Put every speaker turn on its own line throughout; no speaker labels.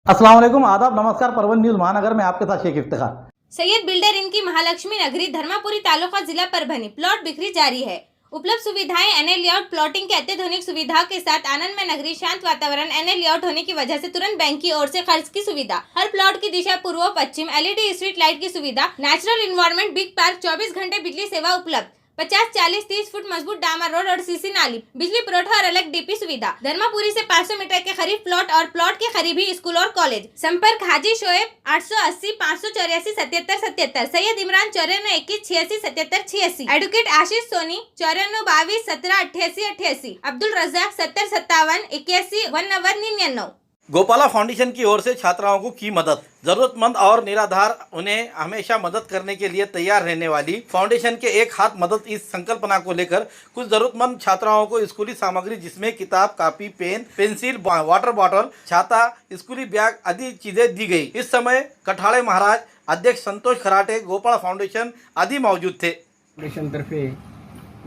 अस्सलाम वालेकुम, आदाब, नमस्कार। परवन न्यूज महानगर में आपके साथ शेख इफ्तिखार।
सैयद बिल्डर इनकी महालक्ष्मी नगरी धर्मापुरी तालुका जिला परभनी प्लॉट बिक्री जारी है। उपलब्ध सुविधाएं एनए लेआउट प्लॉटिंग के अत्याधुनिक सुविधाओं के साथ आनंद में नगरी शांत वातावरण एनए लेआउट होने की वजह से तुरंत बैंक की ओर से खर्च की सुविधा, हर प्लॉट की दिशा पूर्व पश्चिम, एलईडी स्ट्रीट लाइट की सुविधा, नेचुरल इन्वायरमेंट, बिग पार्क, 24 घंटे बिजली सेवा उपलब्ध, 50, 40, 30 फुट मजबूत डामर रोड और सीसी नाली, बिजली पुरवठा और अलग डीपी सुविधा। धर्मापुरी से 500 मीटर के करीब प्लॉट और प्लॉट के करीब ही स्कूल और कॉलेज। संपर्क हाजी शोएब 880 584 77 77, सैयद इमरान 94 21 86 77 86, एडवोकेट आशीष सोनी 94 22 17 88 88, अब्दुल रजाक 70 57 81 19 99।
गोपाला फाउंडेशन की ओर से छात्राओं को की मदद। जरूरतमंद और निराधार उन्हें हमेशा मदद करने के लिए तैयार रहने वाली फाउंडेशन के एक हाथ मदद इस संकल्पना को लेकर कुछ जरूरतमंद छात्राओं को स्कूली सामग्री जिसमें किताब, copy, pen, pencil, water bottle, छाता, स्कूली बैग आदि चीजें दी गई। इस समय कठाड़े महाराज, अध्यक्ष संतोष खराटे, गोपाला फाउंडेशन आदि मौजूद थे।
फाउंडेशन तर्फे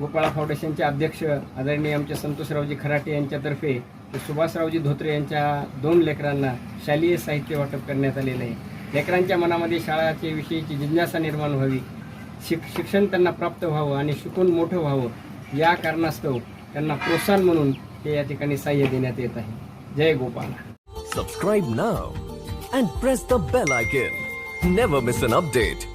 गोपाळा फाउंडेशनचे अध्यक्ष आदरणीय आमचे संतोषरावजी खराटे यांच्यातर्फे सुभाषरावजी धोत्रे यांच्या 2 लेकरांना शालेय साहित्य वाटप करण्यात आलेले आहे। लेकरांच्या मनामध्ये शाळेच्या विषयीची जिज्ञासा निर्माण व्हावी, शिक्षण त्यांना प्राप्त व्हावं आणि शिकून मोठं व्हावं या कारणास्तव त्यांना प्रोत्साहन म्हणून हे या ठिकाणी सहाय्य देण्यात येत आहे। जय Gopala.
Subscribe now and press the bell icon. Never miss an update.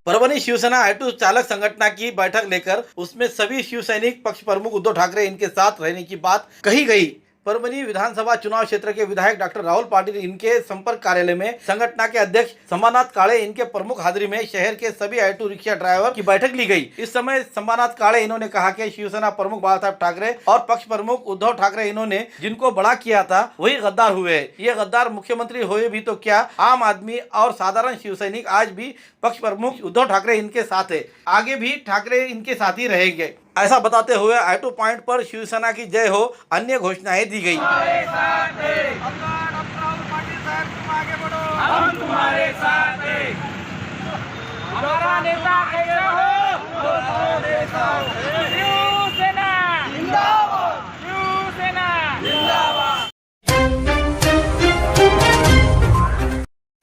Parbhani Shiv Sena auto चालक संगठन की बैठक लेकर उसमें सभी शिवसैनिक पक्ष प्रमुख उद्धव ठाकरे इनके साथ रहने की बात कही गई। परभनी विधानसभा चुनाव क्षेत्र के विधायक डॉक्टर राहुल पाटिल इनके संपर्क कार्यालय में संगठन के अध्यक्ष संभानाथ काळे इनके प्रमुख हाजिरी में शहर के सभी ऑटो रिक्शा ड्राइवर की बैठक ली गई। इस समय संभानाथ काळे इन्होंने कहा कि शिवसेना प्रमुख बाला साहब ठाकरे और पक्ष प्रमुख उद्धव ठाकरे इन्होंने जिनको बड़ा किया था वही गद्दार हुए। ये गद्दार मुख्यमंत्री हुए भी तो क्या, आम आदमी और साधारण शिवसैनिक आज भी पक्ष प्रमुख उद्धव ठाकरे इनके साथ है, आगे भी ठाकरे इनके साथ ही रहेंगे। ऐसा बताते हुए ऑटो पॉइंट पर शिवसेना की जय हो अन्य घोषणाएं दी गई।
हम तुम्हारे साथ हैं। हमारा नेता कैसे हो? शिवसेना जिंदाबाद, शिवसेना जिंदाबाद।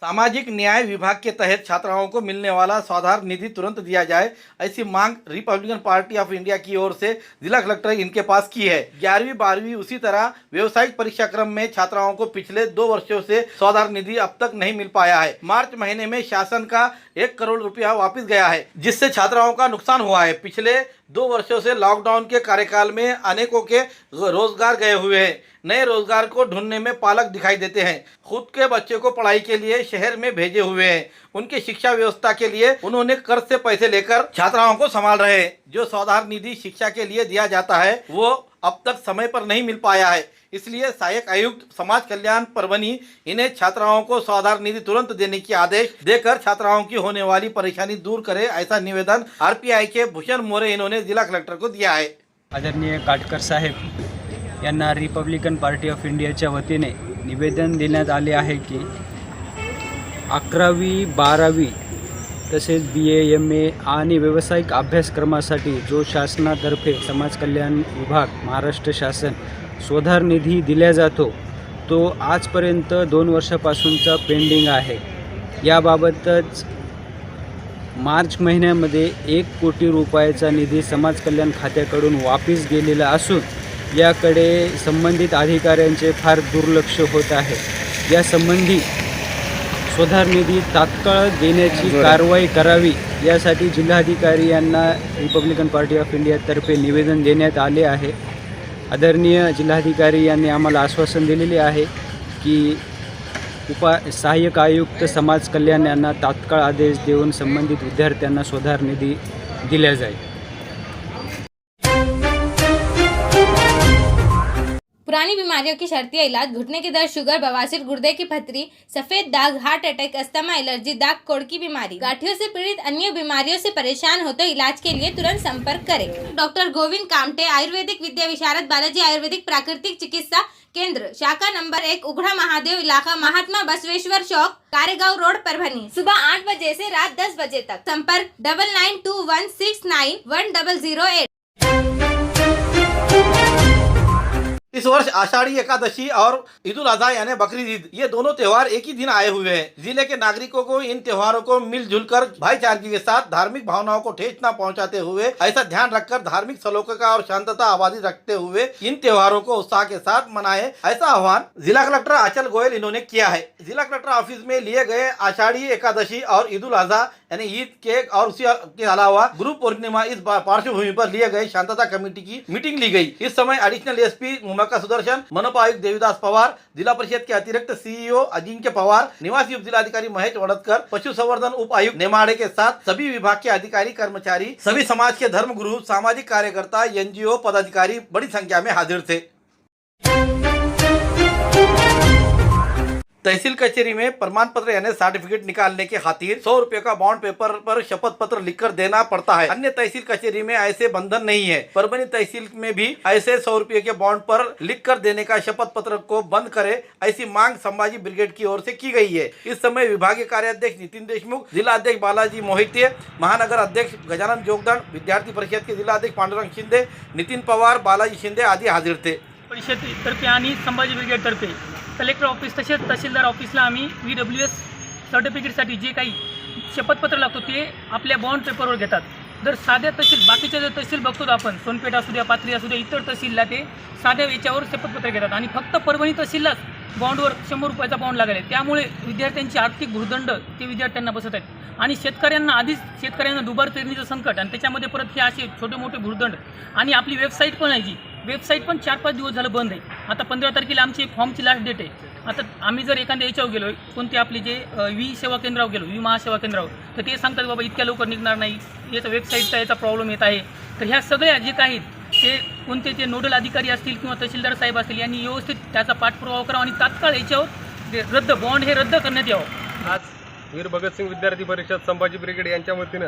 सामाजिक न्याय विभाग के तहत छात्राओं को मिलने वाला स्वाधार निधि तुरंत दिया जाए, ऐसी मांग रिपब्लिकन पार्टी ऑफ इंडिया की ओर से जिला कलेक्टर इनके पास की है। 11वीं 12वीं उसी तरह व्यावसायिक परीक्षा क्रम में छात्राओं को पिछले 2 वर्षों से स्वाधार निधि अब तक नहीं मिल पाया है। मार्च महीने में शासन का 1 करोड़ रुपया वापस गया है, जिससे छात्राओं का नुकसान हुआ है। पिछले 2 वर्षों से लॉकडाउन के कार्यकाल में अनेकों के रोजगार गए हुए हैं। नए रोजगार को ढूंढने में पालक दिखाई देते हैं। खुद के बच्चे को पढ़ाई के लिए शहर में भेजे हुए हैं। उनकी शिक्षा व्यवस्था के लिए उन्होंने कर्ज से पैसे लेकर छात्राओं को संभाल रहे हैं। जो स्वाधार निधि शिक्षा के लिए दिया जाता है वो अब तक समय पर नहीं मिल पाया है। इसलिए सहायक आयुक्त समाज कल्याण परभनी इन्हें छात्राओं को स्वाधार निधि तुरंत देने की आदेश देकर छात्राओं की होने वाली परेशानी दूर करे, ऐसा निवेदन आरपीआई के भूषण मोरे इन्होंने जिला कलेक्टर को दिया है।
आदरणीय काटकर साहेब यांना रिपब्लिकन पार्टी ऑफ इंडियाच्या वतीने निवेदन देण्यात आले आहे की 11वी 12वी तसेच BA MA आणि व्यावसायिक अभ्यासक्रमासाठी जो शासनातर्फे समाज कल्याण विभाग महाराष्ट्र शासन स्वाधार निधी दिला जातो तो आजपर्यंत 2 वर्षापासूनचा पेंडिंग आहे। याबाबतच मार्च महिन्यामध्ये 1 कोटी रुपयाचा निधी समाज कल्याण खात्याकडून वापस गेलेला असून याकडे संबंधित अधिकाऱ्यांचे फार दुर्लक्ष होत आहे। या संबंधी स्वाधार निधी तात्काळ देण्याची कारवाई करावी यासाठी जिल्हाधिकारी यांना रिपब्लिकन पार्टी ऑफ इंडियातर्फे निवेदन देण्यात आले आहे। आदरणीय जिल्हाधिकारी यांनी आम्हाला आश्वासन दिलेले आहे की सहाय्यक आयुक्त समाज कल्याण यांना तात्काळ आदेश देऊन संबंधित विद्यार्थ्यांना स्वाधार निधी दिला जाईल।
पुरानी बीमारियों की शर्ती इलाज, घुटने के दर्द, शुगर, बवासीर, गुर्दे की पथरी, सफेद दाग, हार्ट अटैक, अस्थमा, एलर्जी, दाग कोड़ की बीमारी, गांठियों से पीड़ित अन्य बीमारियों से परेशान हो तो इलाज के लिए तुरंत संपर्क करें। डॉक्टर गोविंद कामटे, आयुर्वेदिक विद्या विशारद, बालाजी आयुर्वेदिक प्राकृतिक चिकित्सा केंद्र, शाखा नंबर 1, उघड़ा महादेव इलाका, महात्मा बसवेश्वर चौक, कारेगांव रोड, परभनी। सुबह 8 बजे से रात 10 बजे तक। संपर्क 9921691008।
इस वर्ष आषाढ़ी एकादशी और ईद उल अजहा यानी बकरीद ईद ये दोनों त्योहार एक ही दिन आए हुए हैं। जिले के नागरिकों को इन त्योहारों को मिलजुल कर भाईचारगी के साथ धार्मिक भावनाओं को ठेस न पहुंचाते हुए ऐसा ध्यान रखकर धार्मिक सलोखा और शांतता आबादी रखते हुए इन त्योहारों को उत्साह के साथ मनाए, ऐसा आह्वान जिला कलेक्टर आंचल गोयल इन्होंने किया है। जिला कलेक्टर ऑफिस में लिए गए आषाढ़ी एकादशी और ईद उल अजहा यानी ईद के और उसी के अलावा गुरु पूर्णिमा इस पार्श्वभूमि पर लिए गए शांतता कमेटी की मीटिंग ली गई। इस समय एडिशनल एसपी मुमक्का सुदर्शन, मनपा आयुक्त देवीदास पवार, जिला परिषद के अतिरिक्त सीईओ अजिंक्य पवार, निवासी उप जिलाधिकारी महेश वड़तकर, पशु संवर्धन उप आयुक्त नेमाड़े के साथ सभी विभाग के अधिकारी कर्मचारी, सभी समाज के धर्म गुरु, सामाजिक कार्यकर्ता, एनजीओ पदाधिकारी बड़ी संख्या में हाजिर थे। तहसील कचेरी में प्रमाण पत्र यानी सर्टिफिकेट निकालने के खातिर 100 रुपए का बॉन्ड पेपर पर शपथ पत्र लिखकर देना पड़ता है। अन्य तहसील कचेरी में ऐसे बंधन नहीं है। परभनी तहसील में भी ऐसे 100 रुपए के बॉन्ड पर लिखकर देने का शपथ पत्र को बंद करे, ऐसी मांग संभाजी ब्रिगेड की ओर से की गई है। इस समय विभागीय कार्याध्यक्ष नितिन देशमुख, जिला अध्यक्ष बालाजी मोहिते, महानगर अध्यक्ष गजानन जोगदंड, विद्यार्थी परिषद के जिला अध्यक्ष पांडुरंग शिंदे, नितिन पवार, बालाजी शिंदे आदि हाजिर थे।
परिषदेतर्फे आणि संभाजी ब्रिगेडतर्फे कलेक्टर ऑफिस तसेच तहसीलदार ऑफिसला आम्ही VWS सर्टिफिकेटसाठी जे काही शपथपत्र लागतो ते आपल्या बॉन्ड पेपरवर घेतात। जर साध्या तहसील बाकीच्या जर तहसील बघतो आपण, सोनपेठ असू द्या, पाथरी असू द्या, इतर तहसीलला ते साध्या याच्यावर शपथपत्र घेतात आणि फक्त परभणी तहसीललाच बॉन्डवर 100 रुपयाचा बॉन्ड लागेल। त्यामुळे विद्यार्थ्यांची आर्थिक भूर्दंड ते विद्यार्थ्यांना बसत आहेत आणि शेतकऱ्यांना आधीच दुबार पेरणीचं संकट आणि त्याच्यामध्ये परत हे असे छोटे मोठे भूर्दंड आणि आपली वेबसाईट पण आहे, जी वेबसाईट पण 4-5 दिवस झालं बंद आहे। आता 15 तारखेला आमची फॉर्मची लास्ट डेट आहे। आता आम्ही जर एखाद्या याच्यावर गेलो, कोणते आपली जे वी सेवा केंद्रावर गेलो, वी महासेवा केंद्रावर, तर ते सांगतात बाबा इतक्या लवकर निघणार नाही, याचा वेबसाईटचा याचा प्रॉब्लेम येत आहे। तर ह्या सगळ्या जे काही ते कोणते ते नोडल अधिकारी असतील किंवा तहसीलदार साहेब असतील यांनी व्यवस्थित त्याचा पाठपुरावा करावा आणि तात्काळ याच्यावर बॉन्ड हे रद्द करण्यात यावं।
आज वीर भगतसिंग विद्यार्थी परिषद संभाजी ब्रिगेड यांच्या वतीनं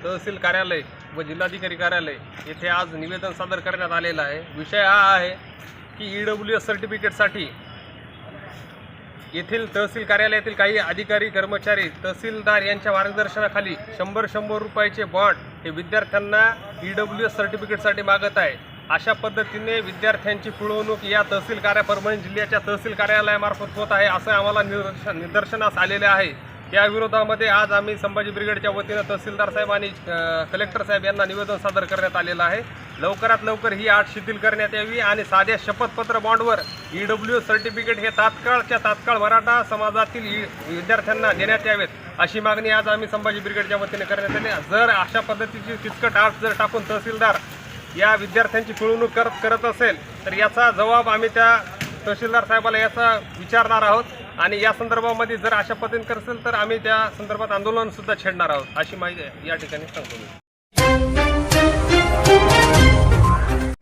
तहसील कार्यालय व जिल्हाधिकारी कार्यालय येथे आज निवेदन सादर करण्यात आलेलं आहे। विषय हा आहे की EWS सर्टिफिकेटसाठी येथील तहसील कार्यालयातील काही अधिकारी कर्मचारी तहसीलदार यांच्या मार्गदर्शनाखाली 100 रुपयाचे बॉन्ड हे विद्यार्थ्यांना EWS सर्टिफिकेटसाठी मागत आहे। अशा पद्धतीने विद्यार्थ्यांची पिळवणूक या तहसील परभणी जिल्ह्याच्या तहसील कार्यालयामार्फत होत आहे, असं आम्हाला निदर्शनास आलेले आहे। या विरोधामध्ये आज आम्ही संभाजी ब्रिगेडच्या वतीनं तहसीलदार साहेब आणि कलेक्टर साहेब यांना निवेदन सादर करण्यात आलेलं आहे। लवकरात लवकर ही अट शिथिल करण्यात यावी आणि साध्या शपथपत्र बॉन्डवर EWS सर्टिफिकेट हे तात्काळ मराठा समाजातील विद्यार्थ्यांना देण्यात यावेत, अशी मागणी आज आम्ही संभाजी ब्रिगेडच्या वतीने करण्यात आली। जर अशा पद्धतीची किचकट अट जर टाकून तहसीलदार या विद्यार्थ्यांची पिळवणूक करत असेल तर याचा जबाब आम्ही त्या तहसीलदार साहेबाला याचा विचारणार आहोत आणि या संदर्भामध्ये जर अशा पद्धतीने करत असेल तर आम्ही त्या संदर्भात आंदोलन सुद्धा छेडणार आहोत, अशी माहिती या ठिकाणी सांगतो मी।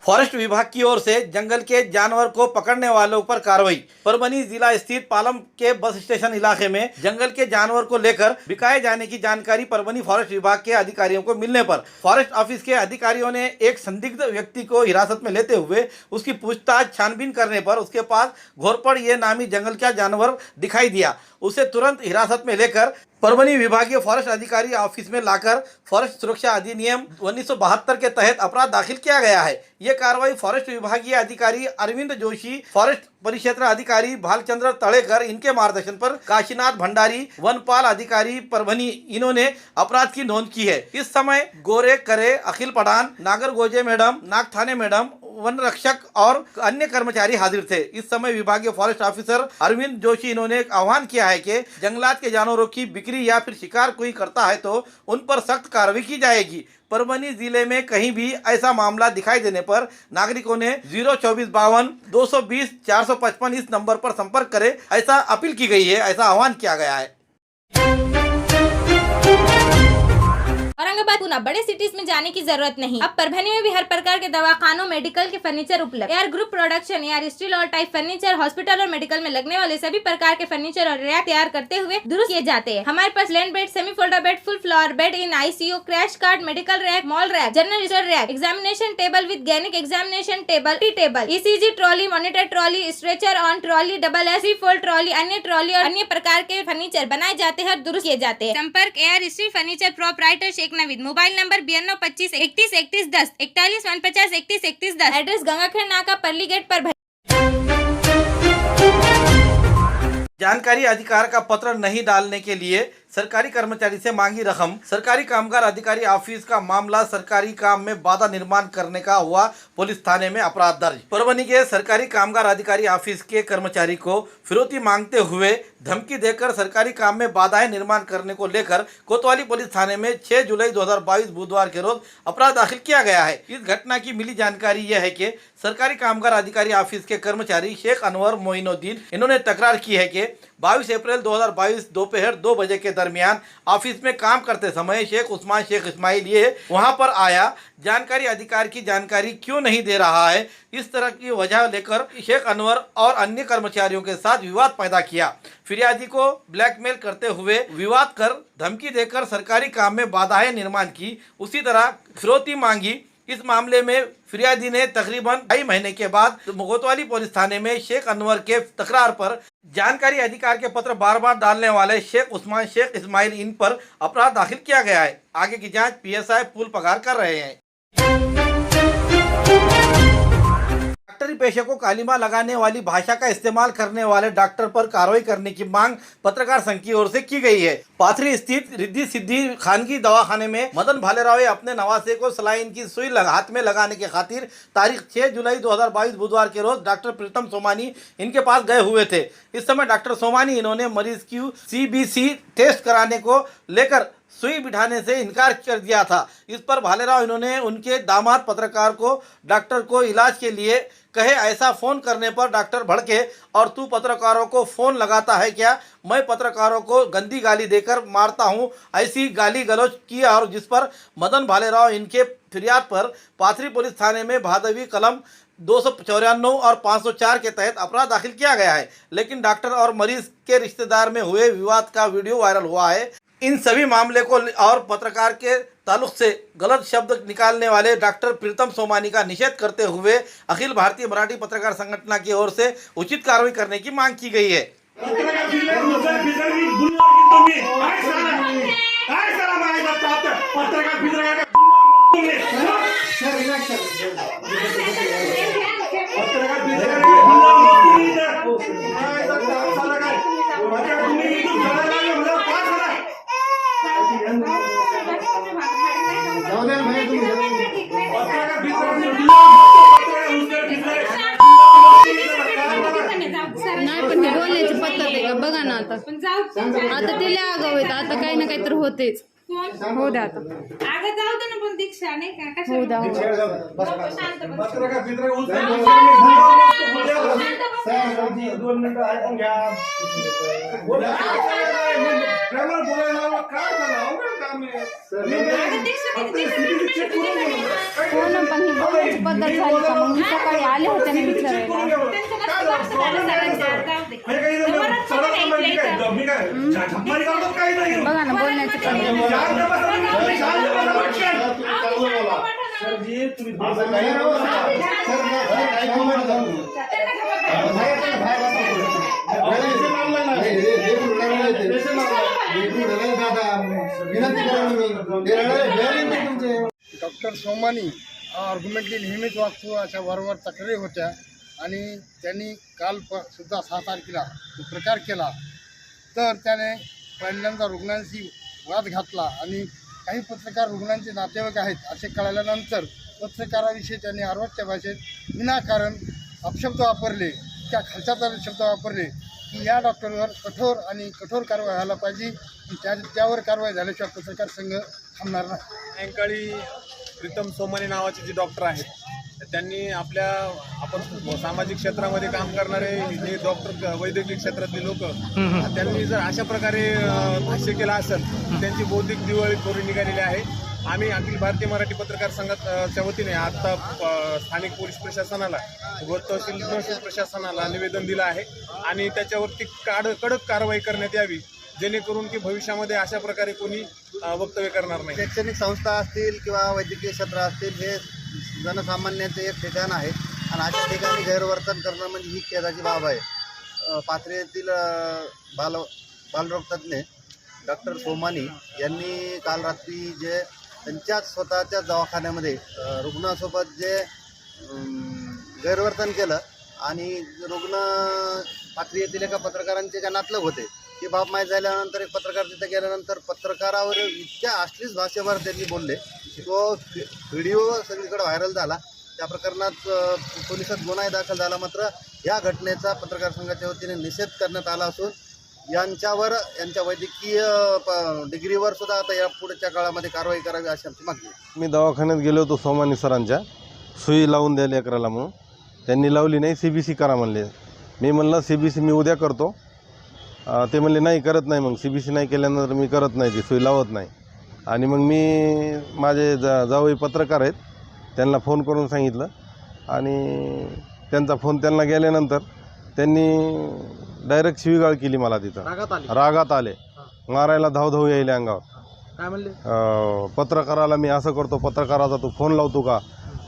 फॉरेस्ट विभाग की ओर से जंगल के जानवर को पकड़ने वालों पर कार्रवाई। परभनी जिला स्थित पालम के बस स्टेशन इलाके में जंगल के जानवर को लेकर बिकाए जाने की जानकारी परभनी फॉरेस्ट विभाग के अधिकारियों को मिलने पर फॉरेस्ट ऑफिस के अधिकारियों ने एक संदिग्ध व्यक्ति को हिरासत में लेते हुए उसकी पूछताछ छानबीन करने पर उसके पास घोरपड़ ये नामी जंगल का जानवर दिखाई दिया। उसे तुरंत हिरासत में लेकर परभनी विभागीय फॉरेस्ट अधिकारी ऑफिस में लाकर फॉरेस्ट सुरक्षा अधिनियम 1972 के तहत अपराध दाखिल किया गया है। ये कार्रवाई फॉरेस्ट विभागीय अधिकारी अरविंद जोशी, फॉरेस्ट परिक्षेत्र अधिकारी भालचंद्र तड़ेकर, इनके मार्गदर्शन पर काशीनाथ भंडारी, वनपाल अधिकारी परभनी, इन्होंने अपराध की नोंद की है। इस समय गोरे करे, अखिल पठान, नागर गोजे मैडम, नागथाने मैडम, वन रक्षक और अन्य कर्मचारी हाजिर थे। इस समय विभागीय फॉरेस्ट ऑफिसर अरविंद जोशी इन्होंने आह्वान किया है कि जंगलात के जानवरों की बिक्री या फिर शिकार कोई करता है तो उन पर सख्त कार्रवाई की जाएगी। परभनी जिले में कहीं भी ऐसा मामला दिखाई देने पर नागरिकों ने 02452 220 455 इस नंबर पर संपर्क करें, ऐसा अपील की गई है, ऐसा आह्वान किया गया है।
औरंगाबाद पुणे बड़े सिटीज में जाने की जरूरत नहीं। अब परभनी में भी हर प्रकार के दवाखानों, मेडिकल के फर्नीचर उपलब्ध। Air group production air steel और टाइप फर्नीचर हॉस्पिटल और मेडिकल में लगने वाले सभी प्रकार के फर्नीचर और रैक तैयार करते हुए दुरुस्त किए जाते हैं। हमारे पास land bed, semi folder bed, full floor bed in ICU, crash card, medical rack, mall rack, general store rack, examination table with gynaec examination table, tea table, ECG trolley, monitor trolley, stretcher on trolley, double S fold trolley, अन्य trolley और अन्य प्रकार के furniture बनाए जाते हैं और दुरुस्त किए जाते हैं। संपर्क air steel furniture proprietor Shaikh Naveed, mobile number 92 25 31 31 10, 41 49 31 31 10। Address Gangakhed नाका, परली गेट पर।
जानकारी अधिकार का पत्र नहीं डालने के लिए सरकारी कर्मचारी से मांगी रकम। सरकारी कामगार अधिकारी ऑफिस का मामला, सरकारी काम में बाधा निर्माण करने का हुआ पुलिस थाने में अपराध दर्ज। परभनी के सरकारी कामगार अधिकारी ऑफिस के कर्मचारी को फिरौती मांगते हुए धमकी देकर सरकारी काम में बाधाएं निर्माण करने को लेकर कोतवाली पुलिस थाने में 6 जुलाई 2022 बुधवार के रोज अपराध दाखिल किया गया है। इस घटना की मिली जानकारी यह है कि सरकारी कामगार अधिकारी ऑफिस के कर्मचारी शेख अनवर मोइनुद्दीन इन्होंने तकरार की है कि 22 अप्रैल 2022 दोपहर 2 बजे के दरमियान ऑफिस में काम करते समय शेख उस्मान शेख इस्माइल ये वहां पर आया। जानकारी अधिकार की जानकारी क्यों नहीं दे रहा है, इस तरह की वजह लेकर शेख अनवर और अन्य कर्मचारियों के साथ विवाद पैदा किया। फिरियादी को ब्लैकमेल करते हुए विवाद कर धमकी देकर सरकारी काम में बाधाएं निर्माण की, उसी तरह फिरौती मांगी। इस मामले में फिरियादी ने तकरीबन 2.5 महीने के बाद कोतवाली पुलिस थाने में शेख अनवर के तकरार पर जानकारी अधिकार के पत्र बार बार डालने वाले शेख उस्मान शेख इस्माइल इन पर अपराध दाखिल किया गया है। आगे की जांच पीएसआई पुल पगार कर रहे हैं। डॉक्टरी पेशे को कालिमा लगाने वाली भाषा का इस्तेमाल करने वाले डॉक्टर पर कार्रवाई करने की मांग पत्रकार संघ की ओर से की गई है। पाथरी स्थित रिद्धि सिद्धि खानगी दवाखाने में मदन भालेराव अपने नवासे को सलाइन की सुई हाथ में लगाने के खातिर तारीख 6 जुलाई 2022 बुधवार के रोज डॉक्टर प्रीतम सोमानी इनके पास गए हुए थे। इस समय डॉक्टर सोमानी इन्होंने मरीज की CBC टेस्ट कराने को लेकर सुई बिठाने से इनकार कर दिया था। इस पर भालेराव इन्होंने उनके दामाद पत्रकार को डॉक्टर को इलाज के लिए कहे। ऐसा फोन करने पर डॉक्टर भड़के और तू पत्रकारों को फोन लगाता है क्या, मैं पत्रकारों को गंदी गाली देकर मारता हूं, ऐसी गाली गलौज की। और जिस पर मदन भालेराव इनके फिरियाद पर पाथरी पुलिस थाने में भादवी कलम 294 और 504 के तहत अपराध दाखिल किया गया है। लेकिन डॉक्टर और मरीज के रिश्तेदार में हुए विवाद का वीडियो वायरल हुआ है। इन सभी मामले को और पत्रकार के ताल्लुक से गलत शब्द निकालने वाले डॉक्टर प्रीतम सोमानी का निषेध करते हुए अखिल भारतीय मराठी पत्रकार संगठन की ओर से उचित कार्रवाई करने की मांग की गई है।
नाही पण ते बोलण्याची पद्धत आहे का बघा ना आता ते लय आगाऊ आहेत, आता काही ना काही तर होतेच. हो द्या आता
आगे जाऊ दे ना, पण दीक्षा नाही का कशा
हो द्या
शांत
हो ना, पण ही बोलण्याची पद्धत झाली का? मग मी सकाळी आले होते ना विचारायला. बघा ना बोलण्याची
डॉक्टर सोमानी आर्ग्युमेंटली नेहमीच वागतो, अशा वारंवार तक्रारी होत्या आणि त्यांनी काल सुद्धा 6 तारखेला प्रकार केला. तर त्याने पहिल्यांदा रुग्णांशी वाद घातला आणि काही पत्रकार रुग्णांचे नातेवाईक आहेत असे कळाल्यानंतर पत्रकाराविषयी त्यांनी अर्वाच्य भाषेत विनाकारण अपशब्द वापरले, त्या खालच्या शब्द वापरले की या डॉक्टरवर कठोर कारवाई व्हायला पाहिजे. त्यावर कारवाई झाल्याशिवाय पत्रकार संघ थांबणार नाही.
सायंकाळी प्रीतम सोमानी नावाचे जे डॉक्टर आहेत त्यांनी आपण सामाजिक क्षेत्रामध्ये काम करणारे जे डॉक्टर वैद्यकीय क्षेत्रातले लोक त्यांनी जर अशा प्रकारे भाष्य केलं असेल त्यांची बौद्धिक दिवाळी करून निघालेली आहे. आम्ही अखिल भारतीय मराठी पत्रकार संघाच्या वतीने आता स्थानिक पोलीस प्रशासनाला व तहसील प्रशासनाला निवेदन दिलं आहे आणि त्याच्यावरती कडक कारवाई करण्यात यावी, जेणेकरून की भविष्यामध्ये अशा प्रकारे कोणी वक्तव्य करणार नाही.
शैक्षणिक संस्था असतील किंवा वैद्यकीय क्षेत्र असतील हे जनसामान्यांचे एक ठिकाण आहे आणि अशा ठिकाणी गैरवर्तन करणं म्हणजे ही खेदाची बाब आहे. पाथरी येथील बालरोग तज्ज्ञ डॉक्टर सोमानी यांनी काल रात्री जे त्यांच्याच स्वतःच्या दवाखान्यामध्ये रुग्णासोबत जे गैरवर्तन केलं आणि रुग्ण पाथरी येथील एका पत्रकारांचे जनातलग होते. ही बाब माहीत झाल्यानंतर एक पत्रकार तिथे गेल्यानंतर पत्रकारावर इतक्या अश्लील भाषेवर त्यांनी बोलले. तो व्हिडिओ सगळीकडे व्हायरल झाला. त्या प्रकरणात पोलिसात गुन्हाही दाखल झाला. मात्र या घटनेचा पत्रकार संघाच्या वतीने निषेध करण्यात आला असून यांच्यावर यांच्या वैद्यकीय डिग्रीवर सुद्धा आता या पुढच्या काळामध्ये कारवाई करावी अशी आमची मागणी आहे.
मी दवाखान्यात गेलो होतो सोमानी सरांच्या, सुई लावून द्यायला लेकराला म्हणून. त्यांनी लावली नाही, CBC करा म्हणले. मी म्हणलं CBC मी उद्या करतो. ते म्हणले नाही करत नाही. मग CBC नाही केल्यानंतर मी करत नाही, ती सुई लावत नाही. आणि मग मी माझे जावई पत्रकार आहेत त्यांना फोन करून सांगितलं आणि त्यांचा फोन त्यांना गेल्यानंतर त्यांनी डायरेक्ट शिवीगाळ केली मला. तिथं रागात आले, मारायला धावधाव यायले अंगावर.
काय म्हणले?
पत्रकाराला मी असं करतो, पत्रकाराचा तू फोन लावतो का?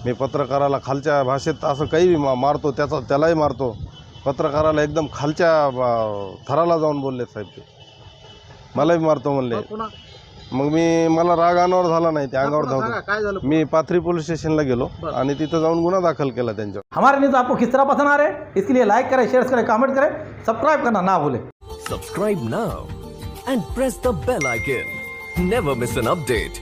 मी पत्रकाराला खालच्या भाषेत असं काही मारतो, त्यालाही मारतो. पत्रकाराला एकदम खालच्या थराला जाऊन बोलले साहेब. ते मलाही मारतो म्हणले. मग मला राग अनावर झाला नाही, ते अंगावर धावतो.
काय झालं?
मी पाथरी पोलीस स्टेशनला गेलो आणि तिथं जाऊन गुन्हा दाखल केला त्यांच्यावर.
हमारे न्यूज़ आपको किस तरह पसंद आ रहे हैं, इसके लिए लाइक करें, शेयर करें, कमेंट करें, सब्सक्राइब करना ना भूलें.
Subscribe now and press the bell icon. Never miss an update.